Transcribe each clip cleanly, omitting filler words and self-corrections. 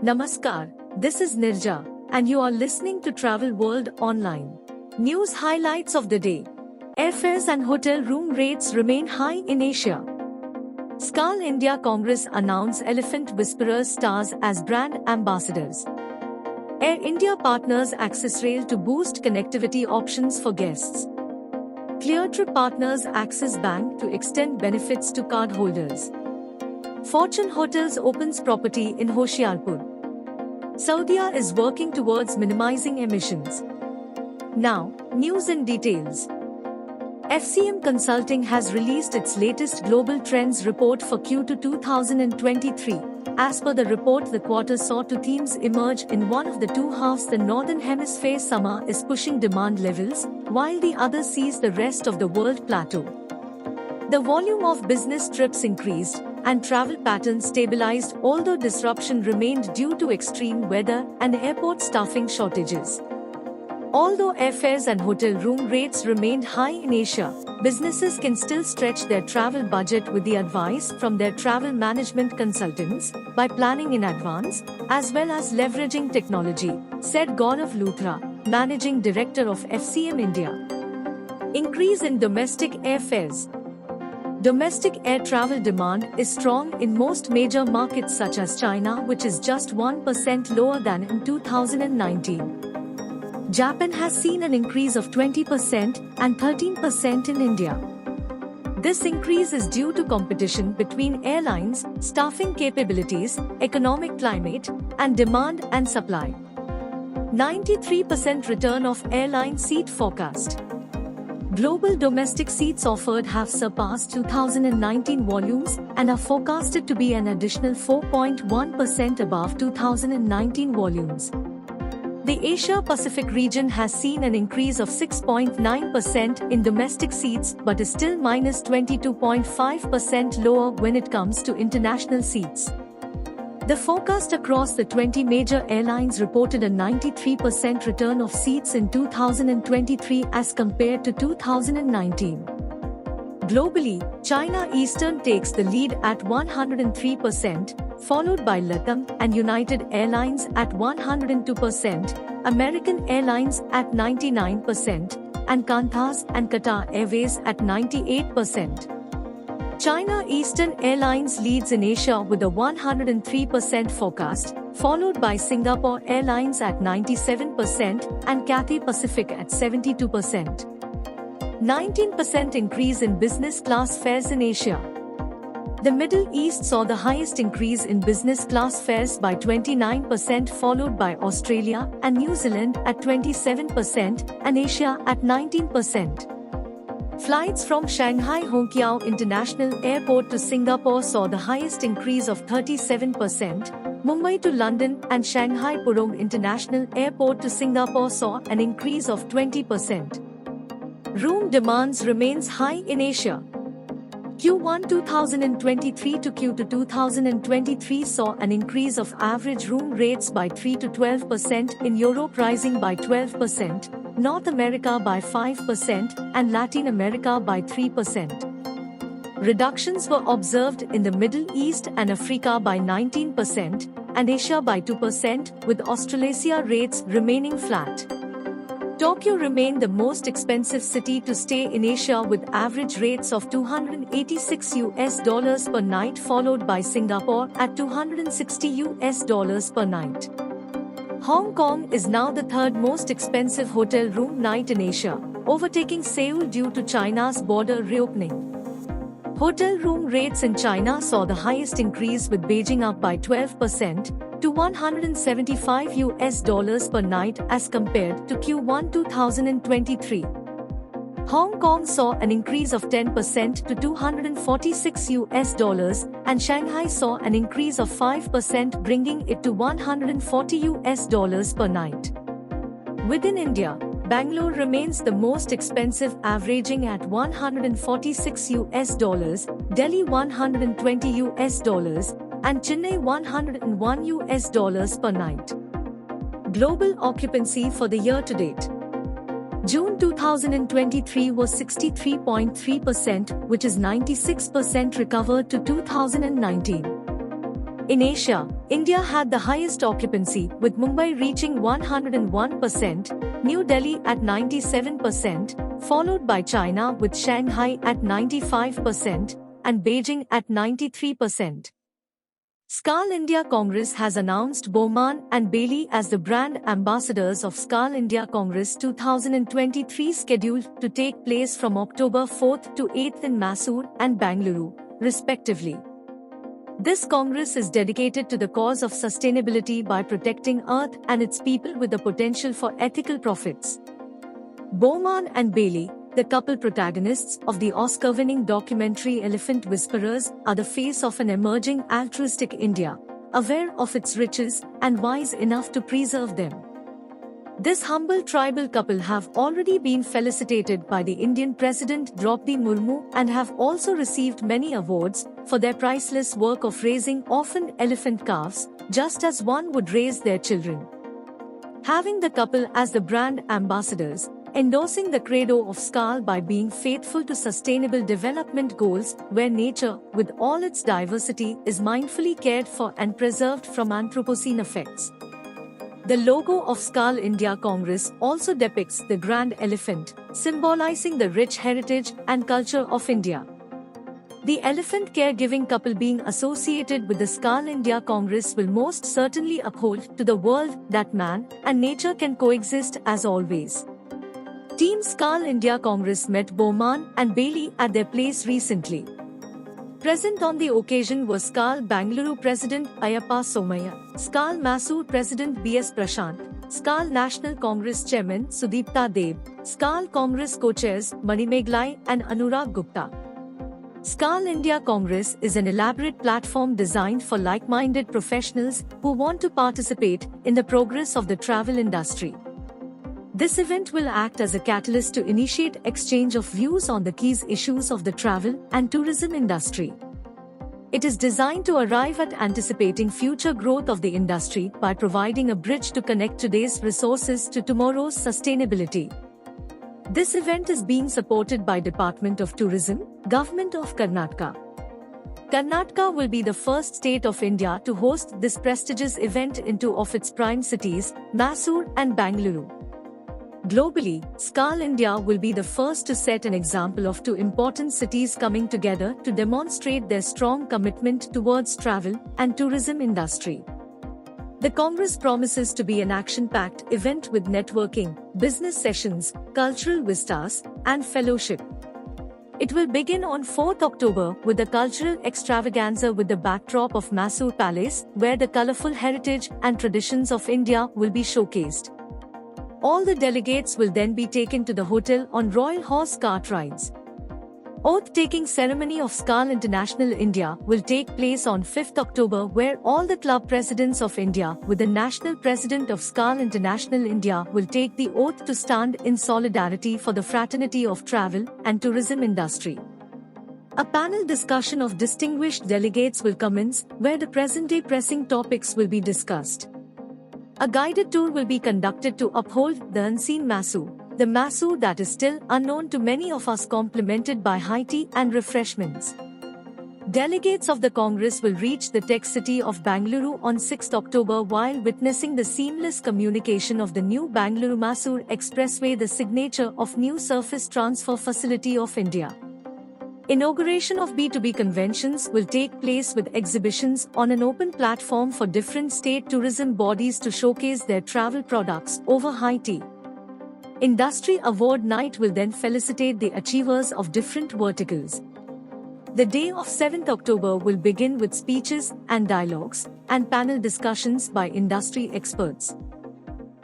Namaskar, this is Nirja, and you are listening to Travel World Online. News highlights of the day. Airfares and hotel room rates remain high in Asia. SKAL India Congress announced Elephant Whisperers stars as brand ambassadors. Air India partners AccesRail to boost connectivity options for guests. Cleartrip partners Axis Bank to extend benefits to cardholders. Fortune Hotels opens property in Hoshiarpur. SAUDIA is working towards minimizing emissions. Now, news in details. FCM Consulting has released its latest global trends report for Q2 2023. As per the report, the quarter saw two themes emerge in one of the two halves. The Northern Hemisphere summer is pushing demand levels, while the other sees the rest of the world plateau. The volume of business trips increased, and travel patterns stabilized, although disruption remained due to extreme weather and airport staffing shortages. Although airfares and hotel room rates remained high in Asia, businesses can still stretch their travel budget with the advice from their travel management consultants by planning in advance, as well as leveraging technology, said Gaurav Luthra, Managing Director of FCM India. Increase in domestic airfares. Domestic air travel demand is strong in most major markets such as China, which is just 1% lower than in 2019. Japan has seen an increase of 20% and 13% in India. This increase is due to competition between airlines, staffing capabilities, economic climate, and demand and supply. 93% return of airline seat forecast. Global domestic seats offered have surpassed 2019 volumes and are forecasted to be an additional 4.1% above 2019 volumes. The Asia-Pacific region has seen an increase of 6.9% in domestic seats but is still minus 22.5% lower when it comes to international seats. The forecast across the 20 major airlines reported a 93% return of seats in 2023 as compared to 2019. Globally, China Eastern takes the lead at 103%, followed by LATAM and United Airlines at 102%, American Airlines at 99%, and Qantas and Qatar Airways at 98%. China Eastern Airlines leads in Asia with a 103% forecast, followed by Singapore Airlines at 97% and Cathay Pacific at 72%. 19% increase in business class fares in Asia. The Middle East saw the highest increase in business class fares by 29%, followed by Australia and New Zealand at 27% and Asia at 19%. Flights from Shanghai Hongqiao International Airport to Singapore saw the highest increase of 37%. Mumbai to London and Shanghai Pudong International Airport to Singapore saw an increase of 20%. Room demands remains high in Asia. Q1 2023 to Q2 2023 saw an increase of average room rates by 3 to 12%, in Europe rising by 12%, North America by 5% and Latin America by 3%. Reductions were observed in the Middle East and Africa by 19% and Asia by 2%, with Australasia rates remaining flat. Tokyo remained the most expensive city to stay in Asia with average rates of $286 per night, followed by Singapore at $260 per night. Hong Kong is now the third most expensive hotel room night in Asia, overtaking Seoul due to China's border reopening. Hotel room rates in China saw the highest increase, with Beijing up by 12% to $175 per night as compared to Q1 2023. Hong Kong saw an increase of 10% to $246 and Shanghai saw an increase of 5%, bringing it to $140 per night. Within India, Bangalore remains the most expensive, averaging at $146, Delhi $120 and Chennai $101 per night. Global occupancy for the year to date. June 2023 was 63.3%, which is 96% recovered to 2019. In Asia, India had the highest occupancy, with Mumbai reaching 101%, New Delhi at 97%, followed by China with Shanghai at 95% and Beijing at 93%. SKAL India Congress has announced Bowman and Bailey as the brand ambassadors of SKAL India Congress 2023, scheduled to take place from October 4th to 8th in Mysore and Bangalore, respectively. This Congress is dedicated to the cause of sustainability by protecting Earth and its people with the potential for ethical profits. Bowman and Bailey, the couple protagonists of the Oscar-winning documentary Elephant Whisperers, are the face of an emerging altruistic India, aware of its riches and wise enough to preserve them. This humble tribal couple have already been felicitated by the Indian President Draupadi Murmu and have also received many awards for their priceless work of raising orphaned elephant calves, just as one would raise their children. Having the couple as the brand ambassadors, endorsing the credo of SKAL by being faithful to sustainable development goals, where nature, with all its diversity, is mindfully cared for and preserved from Anthropocene effects. The logo of SKAL India Congress also depicts the grand elephant, symbolizing the rich heritage and culture of India. The elephant caregiving couple being associated with the SKAL India Congress will most certainly uphold to the world that man and nature can coexist as always. Team SKAL India Congress met Bowman and Bailey at their place recently. Present on the occasion were SKAL Bangalore President Ayyappa Somaya, SKAL Mysore President B.S. Prashant, SKAL National Congress Chairman Sudipta Deb, SKAL Congress co-chairs Manimeghla and Anurag Gupta. SKAL India Congress is an elaborate platform designed for like-minded professionals who want to participate in the progress of the travel industry. This event will act as a catalyst to initiate exchange of views on the key issues of the travel and tourism industry. It is designed to arrive at anticipating future growth of the industry by providing a bridge to connect today's resources to tomorrow's sustainability. This event is being supported by Department of Tourism, Government of Karnataka. Karnataka will be the first state of India to host this prestigious event in two of its prime cities, Mysore and Bangalore. Globally, SKAL India will be the first to set an example of two important cities coming together to demonstrate their strong commitment towards travel and tourism industry. The Congress promises to be an action-packed event with networking, business sessions, cultural vistas, and fellowship. It will begin on 4th October with a cultural extravaganza with the backdrop of Mysore Palace, where the colorful heritage and traditions of India will be showcased. All the delegates will then be taken to the hotel on royal horse cart rides. Oath-taking ceremony of SKAL International India will take place on 5th October, where all the club presidents of India with the national president of SKAL International India will take the oath to stand in solidarity for the fraternity of travel and tourism industry. A panel discussion of distinguished delegates will commence, where the present-day pressing topics will be discussed. A guided tour will be conducted to uphold the unseen Mysore, the Mysore that is still unknown to many of us, complemented by high tea and refreshments. Delegates of the Congress will reach the tech city of Bangalore on 6th October while witnessing the seamless communication of the new Bangalore-Mysore Expressway, the signature of new surface transfer facility of India. Inauguration of B2B conventions will take place with exhibitions on an open platform for different state tourism bodies to showcase their travel products over high tea. Industry Award Night will then felicitate the achievers of different verticals. The day of 7th October will begin with speeches and dialogues and panel discussions by industry experts.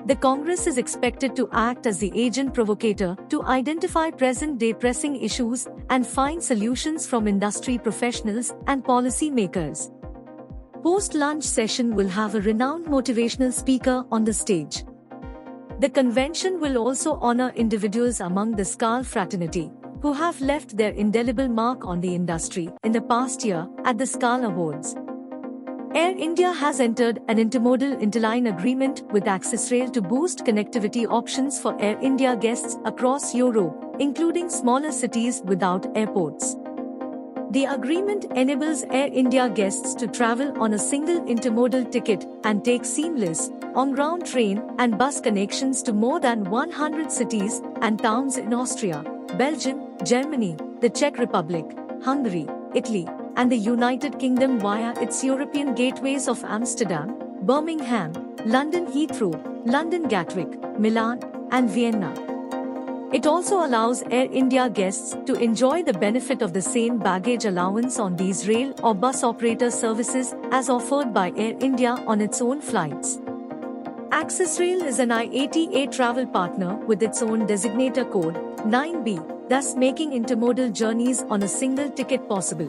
The Congress is expected to act as the agent provocateur to identify present-day pressing issues and find solutions from industry professionals and policy makers. Post-lunch session will have a renowned motivational speaker on the stage. The convention will also honor individuals among the SKAL fraternity who have left their indelible mark on the industry in the past year at the SKAL Awards. Air India has entered an intermodal interline agreement with AccesRail to boost connectivity options for Air India guests across Europe, including smaller cities without airports. The agreement enables Air India guests to travel on a single intermodal ticket and take seamless, on-ground train and bus connections to more than 100 cities and towns in Austria, Belgium, Germany, the Czech Republic, Hungary, Italy, and the United Kingdom via its European gateways of Amsterdam, Birmingham, London Heathrow, London Gatwick, Milan, and Vienna. It also allows Air India guests to enjoy the benefit of the same baggage allowance on these rail or bus operator services as offered by Air India on its own flights. AccesRail is an IATA travel partner with its own designator code 9B, thus making intermodal journeys on a single ticket possible.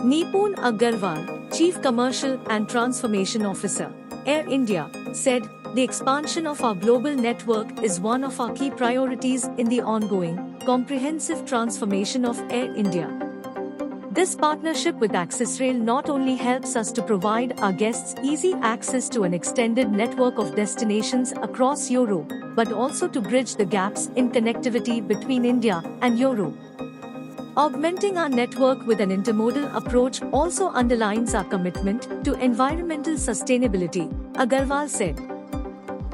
Nipun Agarwal, Chief Commercial and Transformation Officer, Air India, said, "The expansion of our global network is one of our key priorities in the ongoing, comprehensive transformation of Air India." This partnership with AccesRail not only helps us to provide our guests easy access to an extended network of destinations across Europe, but also to bridge the gaps in connectivity between India and Europe. Augmenting our network with an intermodal approach also underlines our commitment to environmental sustainability, Agarwal said.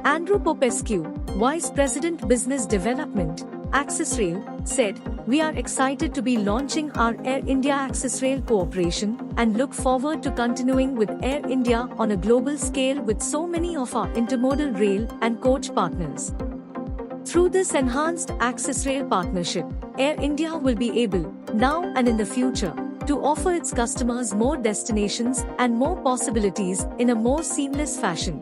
Andrew Popescu, Vice President Business Development, AccesRail, said, "We are excited to be launching our Air India AccesRail cooperation and look forward to continuing with Air India on a global scale with so many of our intermodal rail and coach partners." Through this enhanced AccesRail partnership, Air India will be able, now and in the future, to offer its customers more destinations and more possibilities in a more seamless fashion.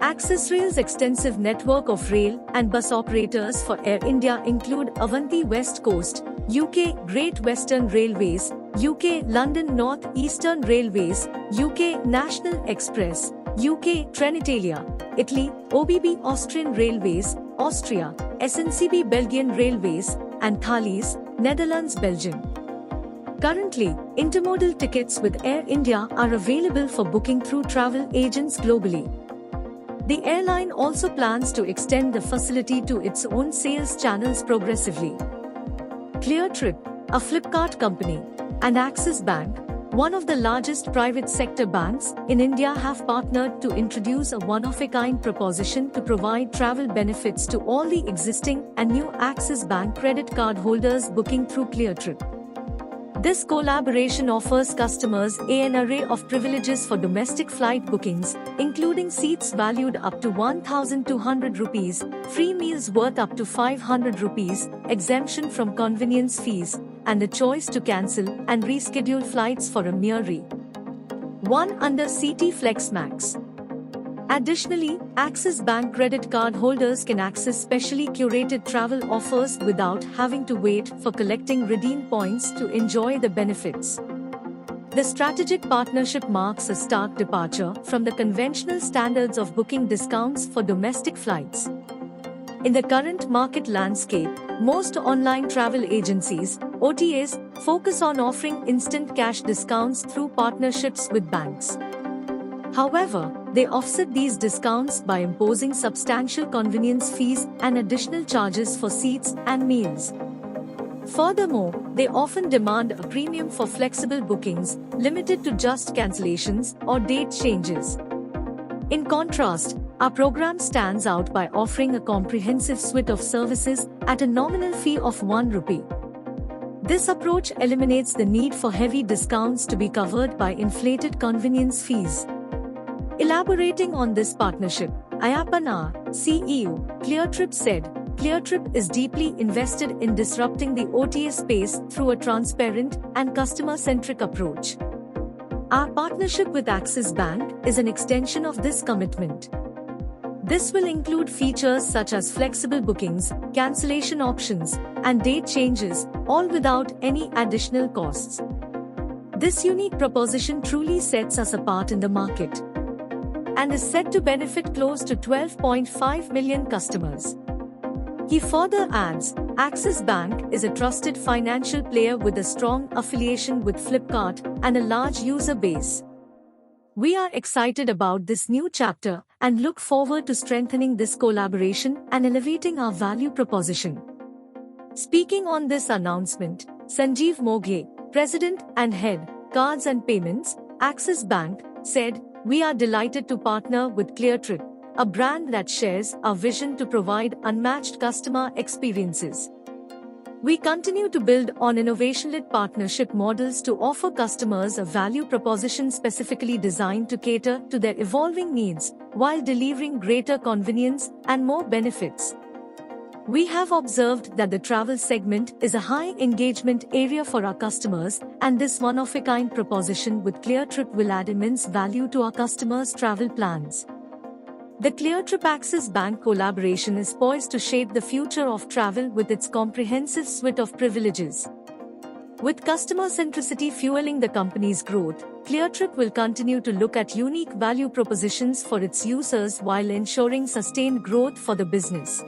AccesRail's extensive network of rail and bus operators for Air India include Avanti West Coast, UK Great Western Railways, UK London North Eastern Railways, UK National Express, UK Trenitalia, Italy, OBB Austrian Railways, Austria, SNCB Belgian Railways, and Thalys, Netherlands Belgium. Currently, intermodal tickets with Air India are available for booking through travel agents globally. The airline also plans to extend the facility to its own sales channels progressively. Cleartrip, a Flipkart company, and Axis Bank, one of the largest private sector banks in India, have partnered to introduce a one-of-a-kind proposition to provide travel benefits to all the existing and new Axis Bank credit card holders booking through Cleartrip. This collaboration offers customers an array of privileges for domestic flight bookings, including seats valued up to 1,200 rupees, free meals worth up to 500 rupees, exemption from convenience fees, and the choice to cancel and reschedule flights for a mere Rupee 1 under CT Flex Max. Additionally, Axis Bank credit card holders can access specially curated travel offers without having to wait for collecting redeem points to enjoy the benefits. The strategic partnership marks a stark departure from the conventional standards of booking discounts for domestic flights. In the current market landscape, most online travel agencies, OTAs, focus on offering instant cash discounts through partnerships with banks. However, they offset these discounts by imposing substantial convenience fees and additional charges for seats and meals. Furthermore, they often demand a premium for flexible bookings, limited to just cancellations or date changes. In contrast, our program stands out by offering a comprehensive suite of services at a nominal fee of 1 rupee. This approach eliminates the need for heavy discounts to be covered by inflated convenience fees. Elaborating on this partnership, Ayappan R., CEO, Cleartrip said, "Cleartrip is deeply invested in disrupting the OTA space through a transparent and customer-centric approach. Our partnership with Axis Bank is an extension of this commitment. This will include features such as flexible bookings, cancellation options, and date changes, all without any additional costs. This unique proposition truly sets us apart in the market and is set to benefit close to 12.5 million customers." He further adds, Axis Bank is a trusted financial player with a strong affiliation with Flipkart and a large user base. We are excited about this new chapter and look forward to strengthening this collaboration and elevating our value proposition. Speaking on this announcement, Sanjeev Moghe, President and Head, Cards and Payments, Axis Bank, said, "We are delighted to partner with Cleartrip, a brand that shares our vision to provide unmatched customer experiences. We continue to build on innovation-led partnership models to offer customers a value proposition specifically designed to cater to their evolving needs, while delivering greater convenience and more benefits." We have observed that the travel segment is a high engagement area for our customers, and this one-of-a-kind proposition with Cleartrip will add immense value to our customers' travel plans. The Cleartrip Axis Bank collaboration is poised to shape the future of travel with its comprehensive suite of privileges. With customer centricity fueling the company's growth, Cleartrip will continue to look at unique value propositions for its users while ensuring sustained growth for the business.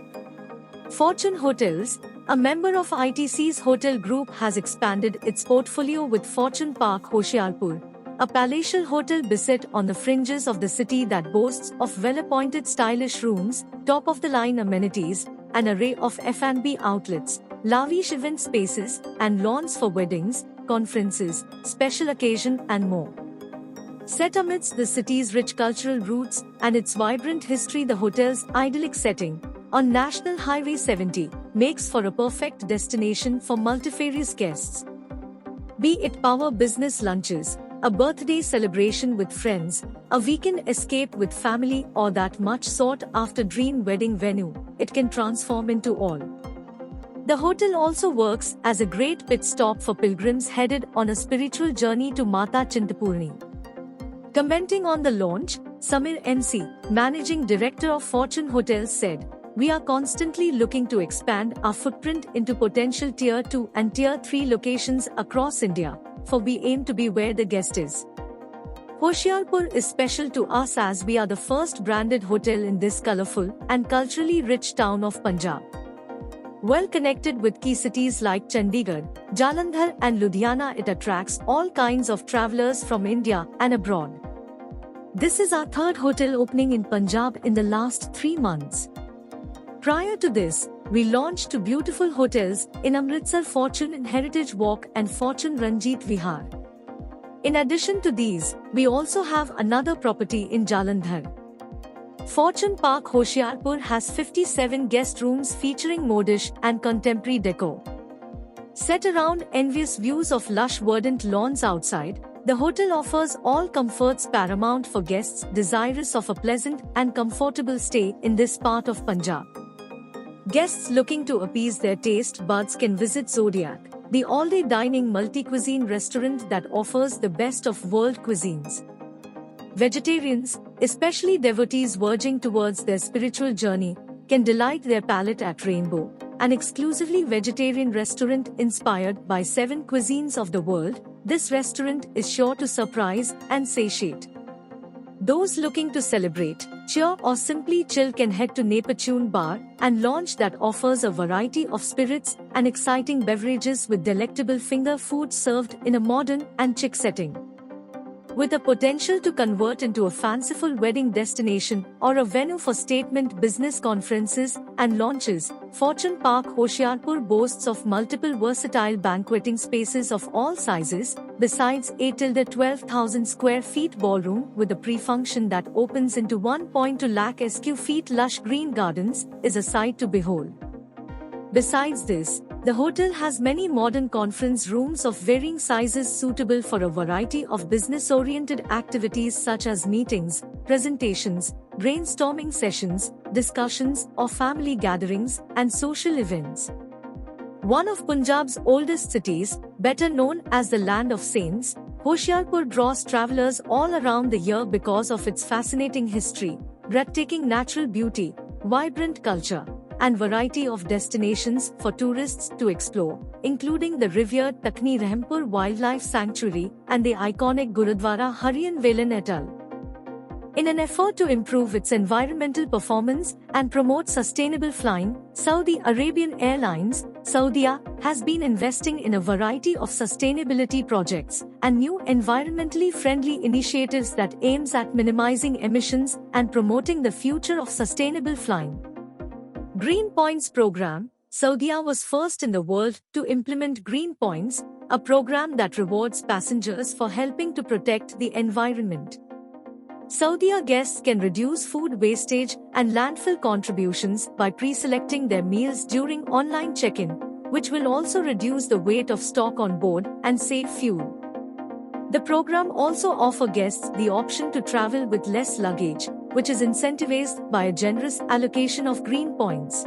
Fortune Hotels, a member of ITC's hotel group, has expanded its portfolio with Fortune Park Hoshiarpur, a palatial hotel beset on the fringes of the city that boasts of well-appointed stylish rooms, top-of-the-line amenities, an array of F&B outlets, lavish event spaces, and lawns for weddings, conferences, special occasion and more. Set amidst the city's rich cultural roots and its vibrant history, the hotel's idyllic setting on National Highway 70 makes for a perfect destination for multifarious guests. Be it power business lunches, a birthday celebration with friends, a weekend escape with family, or that much sought-after dream wedding venue, it can transform into all. The hotel also works as a great pit stop for pilgrims headed on a spiritual journey to Mata Chintapurni. Commenting on the launch, Samir NC, Managing Director of Fortune Hotels, said, "We are constantly looking to expand our footprint into potential Tier 2 and Tier 3 locations across India, for we aim to be where the guest is. Hoshiarpur is special to us as we are the first branded hotel in this colorful and culturally rich town of Punjab. Well connected with key cities like Chandigarh, Jalandhar and Ludhiana, it attracts all kinds of travelers from India and abroad. This is our third hotel opening in Punjab in the last 3 months. Prior to this, we launched 2 beautiful hotels in Amritsar, Fortune and Heritage Walk and Fortune Ranjit Vihar. In addition to these, we also have another property in Jalandhar. Fortune Park Hoshiarpur has 57 guest rooms featuring modish and contemporary decor. Set around envious views of lush verdant lawns outside, the hotel offers all comforts paramount for guests desirous of a pleasant and comfortable stay in this part of Punjab. Guests looking to appease their taste buds can visit SAUDIA, the all-day dining multi-cuisine restaurant that offers the best of world cuisines. Vegetarians, especially devotees verging towards their spiritual journey, can delight their palate at Rainbow, an exclusively vegetarian restaurant inspired by 7 cuisines of the world. This restaurant is sure to surprise and satiate. Those looking to celebrate, cheer or simply chill can head to Neptune Bar and Lounge that offers a variety of spirits and exciting beverages with delectable finger food served in a modern and chic setting. With a potential to convert into a fanciful wedding destination or a venue for statement business conferences and launches, Fortune Park Hoshiarpur boasts of multiple versatile banqueting spaces of all sizes, besides a 12,000 square feet ballroom with a pre-function that opens into 1.2 lakh sq ft lush green gardens, is a sight to behold. Besides this, the hotel has many modern conference rooms of varying sizes suitable for a variety of business-oriented activities such as meetings, presentations, brainstorming sessions, discussions, or family gatherings and social events. One of Punjab's oldest cities, better known as the Land of Saints, Hoshiarpur draws travelers all around the year because of its fascinating history, breathtaking natural beauty, vibrant culture, and variety of destinations for tourists to explore, including the revered Takni Rahimpur Wildlife Sanctuary and the iconic Gurudwara Harian Velan et al. In an effort to improve its environmental performance and promote sustainable flying, Saudi Arabian Airlines, SAUDIA, has been investing in a variety of sustainability projects and new environmentally friendly initiatives that aims at minimizing emissions and promoting the future of sustainable flying. Green Points Program, SAUDIA was first in the world to implement Green Points, a program that rewards passengers for helping to protect the environment. SAUDIA guests can reduce food wastage and landfill contributions by pre-selecting their meals during online check-in, which will also reduce the weight of stock on board and save fuel. The program also offers guests the option to travel with less luggage, which is incentivized by a generous allocation of green points.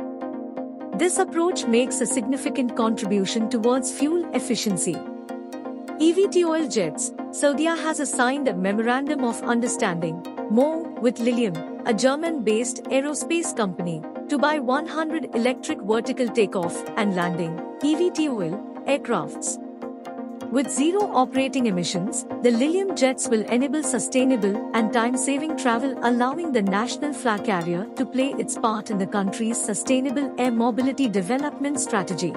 This approach makes a significant contribution towards fuel efficiency. eVTOL Jets, SAUDIA has signed a Memorandum of Understanding, MOU, with Lilium, a German-based aerospace company, to buy 100 electric vertical takeoff and landing (eVTOL) aircrafts. With zero operating emissions, the Lilium jets will enable sustainable and time-saving travel, allowing the national flag carrier to play its part in the country's sustainable air mobility development strategy.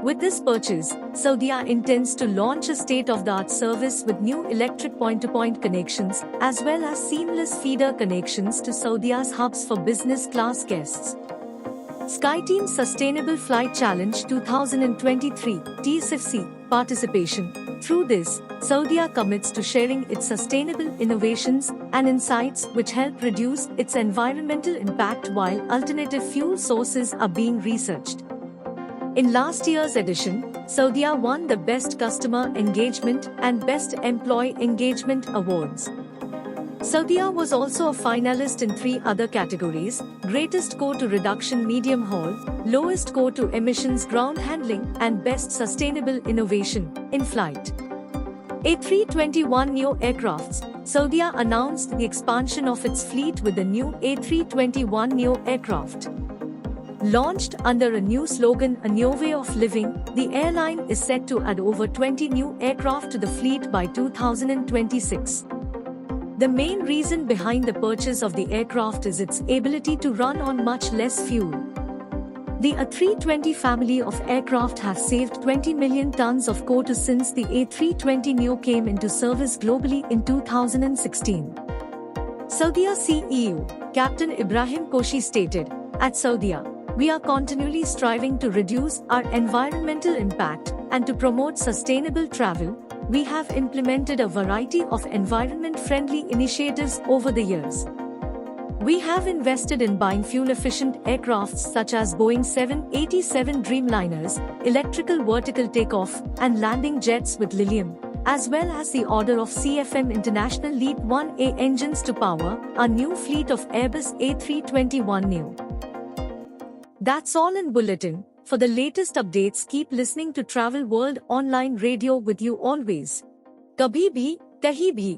With this purchase, SAUDIA intends to launch a state-of-the-art service with new electric point-to-point connections, as well as seamless feeder connections to SAUDIA's hubs for business class guests. SkyTeam's Sustainable Flight Challenge 2023 (TSFC) participation. Through this, SAUDIA commits to sharing its sustainable innovations and insights which help reduce its environmental impact while alternative fuel sources are being researched. In last year's edition, SAUDIA won the Best Customer Engagement and Best Employee Engagement awards. SAUDIA was also a finalist in 3 other categories: Greatest Co-to Reduction Medium Haul, Lowest Co-to Emissions Ground Handling, and Best Sustainable Innovation in Flight. A321neo aircrafts. SAUDIA announced the expansion of its fleet with the new A321neo aircraft. Launched under a new slogan, "A New Way of Living," the airline is set to add over 20 new aircraft to the fleet by 2026. The main reason behind the purchase of the aircraft is its ability to run on much less fuel. The A320 family of aircraft have saved 20 million tons of CO2 since the A320neo came into service globally in 2016. SAUDIA CEO, Captain Ibrahim Koshi stated, "At SAUDIA, we are continually striving to reduce our environmental impact and to promote sustainable travel. We have implemented a variety of environment-friendly initiatives over the years. We have invested in buying fuel-efficient aircrafts such as Boeing 787 Dreamliners, electrical vertical takeoff and landing jets with Lilium, as well as the order of CFM International LEAP 1A engines to power our new fleet of Airbus A321neo. That's all in Bulletin. For the latest updates, keep listening to Travel World Online Radio with you always. Kabhi bhi, kahi bhi.